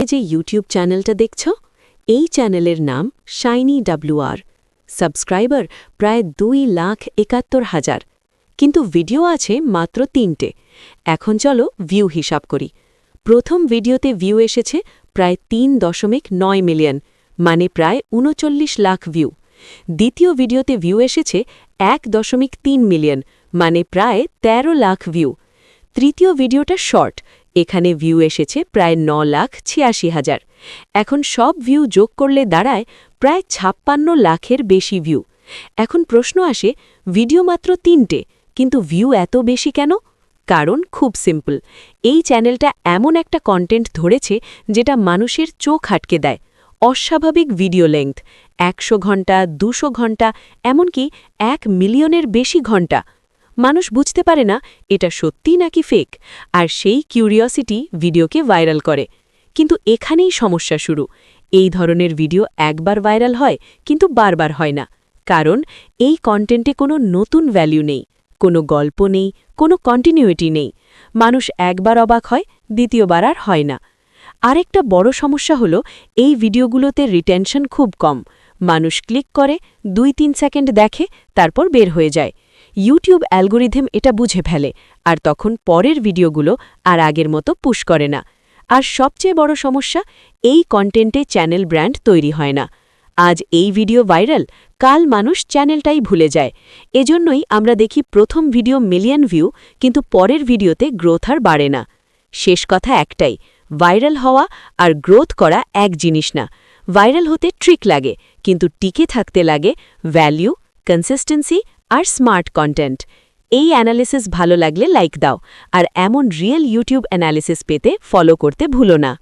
এই যে ইউটিউব চ্যানেলটা দেখছ, এই চ্যানেলের নাম শাইনি WR। সাবস্ক্রাইবার প্রায় 2,71,000, কিন্তু ভিডিও আছে মাত্র 3টে। এখন চলো ভিউ হিসাব করি। প্রথম ভিডিওতে ভিউ এসেছে প্রায় 3.9 মিলিয়ন, মানে প্রায় 39 লাখ ভিউ। দ্বিতীয় ভিডিওতে ভিউ এসেছে 1.3 মিলিয়ন, মানে প্রায় 13 লাখ ভিউ। তৃতীয় ভিডিওটা শর্ট, এখানে ভিউ এসেছে প্রায় 9,86,000। এখন সব ভিউ যোগ করলে দাঁড়ায় প্রায় 56 লাখের বেশি ভিউ। এখন প্রশ্ন আসে, ভিডিও মাত্র 3টে, কিন্তু ভিউ এত বেশি কেন? কারণ খুব সিম্পল, এই চ্যানেলটা এমন একটা কন্টেন্ট ধরেছে যেটা মানুষের চোখ আটকে দেয়। অস্বাভাবিক ভিডিও লেংথ, 100 ঘন্টা, 200 ঘন্টা, এমনকি 1 মিলিয়নের বেশি ঘন্টা। মানুষ বুঝতে পারে না এটা সত্যি নাকি ফেক, আর সেই কিউরিওসিটি ভিডিওকে ভাইরাল করে। কিন্তু এখানেই সমস্যা শুরু। এই ধরনের ভিডিও একবার ভাইরাল হয়, কিন্তু বারবার হয় না। কারণ এই কন্টেন্টে কোনো নতুন ভ্যালু নেই, কোনো গল্প নেই, কোনো কন্টিনিউইটি নেই। মানুষ একবার অবাক হয়, দ্বিতীয়বার আর হয় না। আরেকটা বড় সমস্যা হলো, এই ভিডিওগুলোতে রিটেনশন খুব কম। মানুষ ক্লিক করে, 2-3 সেকেন্ড দেখে, তারপর বের হয়ে যায়। ইউটিউব অ্যালগোরিদম এটা বুঝে ফেলে, আর তখন পরের ভিডিওগুলো আর আগের মতো পুশ করে না। আর সবচেয়ে বড় সমস্যা, এই কন্টেন্টে চ্যানেল ব্র্যান্ড তৈরি হয় না। আজ এই ভিডিও ভাইরাল, কাল মানুষ চ্যানেলটাই ভুলে যায়। এজন্যই আমরা দেখি প্রথম ভিডিও মিলিয়ন ভিউ, কিন্তু পরের ভিডিওতে গ্রোথ আর বাড়ে না। শেষ কথা একটাই, ভাইরাল হওয়া আর গ্রোথ করা এক জিনিস না। ভাইরাল হতে ট্রিক লাগে, কিন্তু টিকে থাকতে লাগে ভ্যালু, কনসিস্টেন্সি আর স্মার্ট কন্টেন্ট। এই অ্যানালিসিস ভালো লাগলে লাইক দাও, আর এমন রিয়েল ইউটিউব অ্যানালিসিস পেতে ফলো করতে ভুলো না।